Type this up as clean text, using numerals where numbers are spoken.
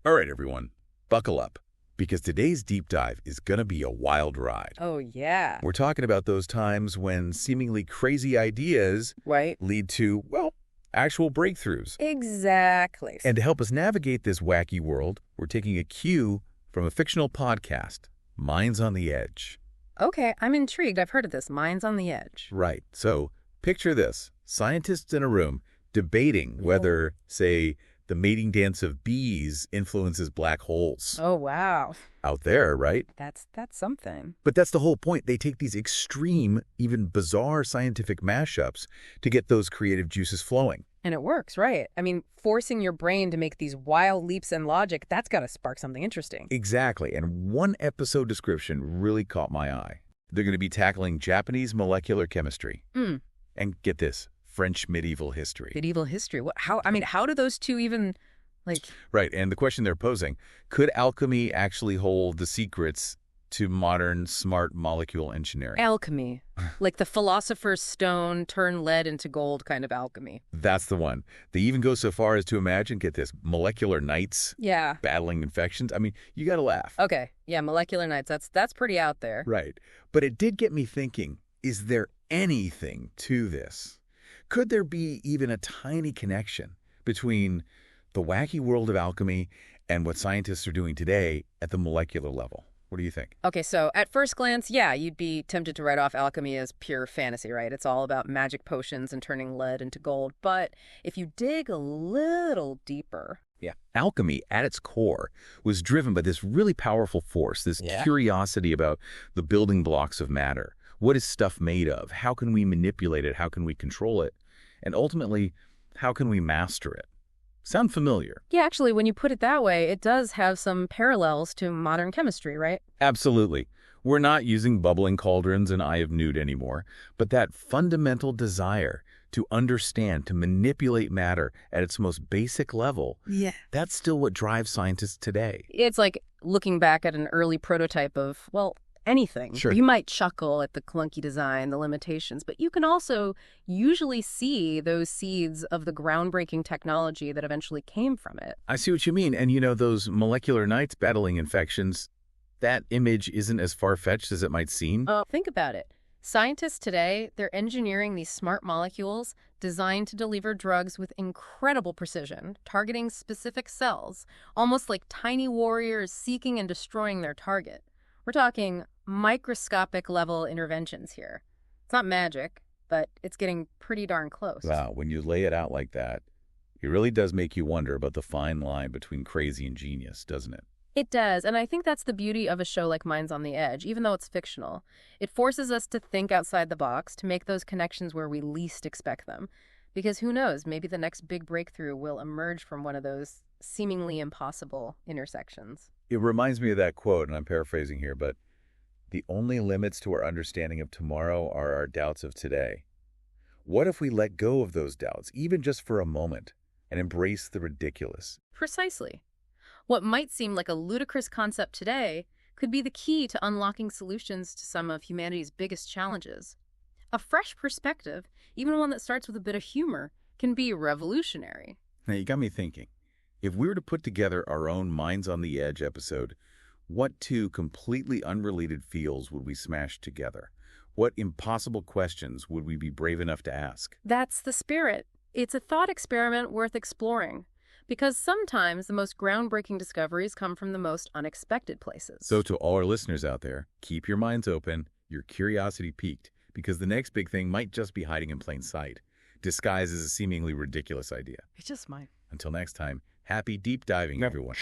All right, everyone, buckle up, because today's deep dive is going to be a wild ride. Oh, yeah. We're talking about those times when seemingly crazy ideas Right? lead to, well, actual breakthroughs. Exactly. And to help us navigate this wacky world, we're taking a cue from a fictional podcast, Minds on the Edge. Okay, I'm intrigued. I've heard of this. Minds on the Edge. Right. So picture this. Scientists in a room debating whether, say, the mating dance of bees influences black holes. Oh, wow. Out there, right? That's something. But that's the whole point. They take these extreme, even bizarre scientific mashups to get those creative juices flowing. And it works, right? I mean, forcing your brain to make these wild leaps in logic, that's got to spark something interesting. Exactly. And one episode description really caught my eye. They're going to be tackling Japanese molecular chemistry. And get this, French medieval history. Medieval history. How do those two even, Right. And the question they're posing, could alchemy actually hold the secrets to modern smart molecule engineering? alchemy? Like the philosopher's stone turn lead into gold kind of alchemy. That's the one. They even go so far as to imagine, get this, molecular knights Yeah. battling infections. I mean, you got to laugh. Okay. Yeah, molecular knights. That's pretty out there. Right. But it did get me thinking, is there anything to this? Could there be even a tiny connection between the wacky world of alchemy and what scientists are doing today at the molecular level? What do you think? Okay, so at first glance, yeah, you'd be tempted to write off alchemy as pure fantasy, right? It's all about magic potions and turning lead into gold. But if you dig a little deeper... Yeah. Alchemy, at its core, was driven by this really powerful force, this curiosity about the building blocks of matter. What is stuff made of? How can we manipulate it? How can we control it? And ultimately, how can we master it? Sound familiar? Yeah, actually, when you put it that way, it does have some parallels to modern chemistry, right? Absolutely. We're not using bubbling cauldrons and Eye of Newt anymore, but that fundamental desire to understand, to manipulate matter at its most basic level, that's still what drives scientists today. It's like looking back at an early prototype of, well, anything. Sure. You might chuckle at the clunky design, the limitations, but you can also usually see those seeds of the groundbreaking technology that eventually came from it. I see what you mean. And you know, those molecular knights battling infections, that image isn't as far-fetched as it might seem. Think about it. Scientists today, they're engineering these smart molecules designed to deliver drugs with incredible precision, targeting specific cells, almost like tiny warriors seeking and destroying their target. We're talking microscopic level interventions here. It's not magic, but it's getting pretty darn close. Wow, when you lay it out like that, it really does make you wonder about the fine line between crazy and genius, doesn't it? It does, and I think that's the beauty of a show like Minds on the Edge, even though it's fictional. It forces us to think outside the box, to make those connections where we least expect them. Because who knows, maybe the next big breakthrough will emerge from one of those seemingly impossible intersections. It reminds me of that quote, and I'm paraphrasing here, but the only limits to our understanding of tomorrow are our doubts of today. What if we let go of those doubts, even just for a moment, and embrace the ridiculous? Precisely. What might seem like a ludicrous concept today could be the key to unlocking solutions to some of humanity's biggest challenges. A fresh perspective, even one that starts with a bit of humor, can be revolutionary. Now, you got me thinking. If we were to put together our own Minds on the Edge episode, what two completely unrelated fields would we smash together? What impossible questions would we be brave enough to ask? That's the spirit. It's a thought experiment worth exploring. Because sometimes the most groundbreaking discoveries come from the most unexpected places. So to all our listeners out there, keep your minds open, your curiosity piqued, because the next big thing might just be hiding in plain sight, disguised as a seemingly ridiculous idea. It just might. Until next time, happy deep diving, everyone.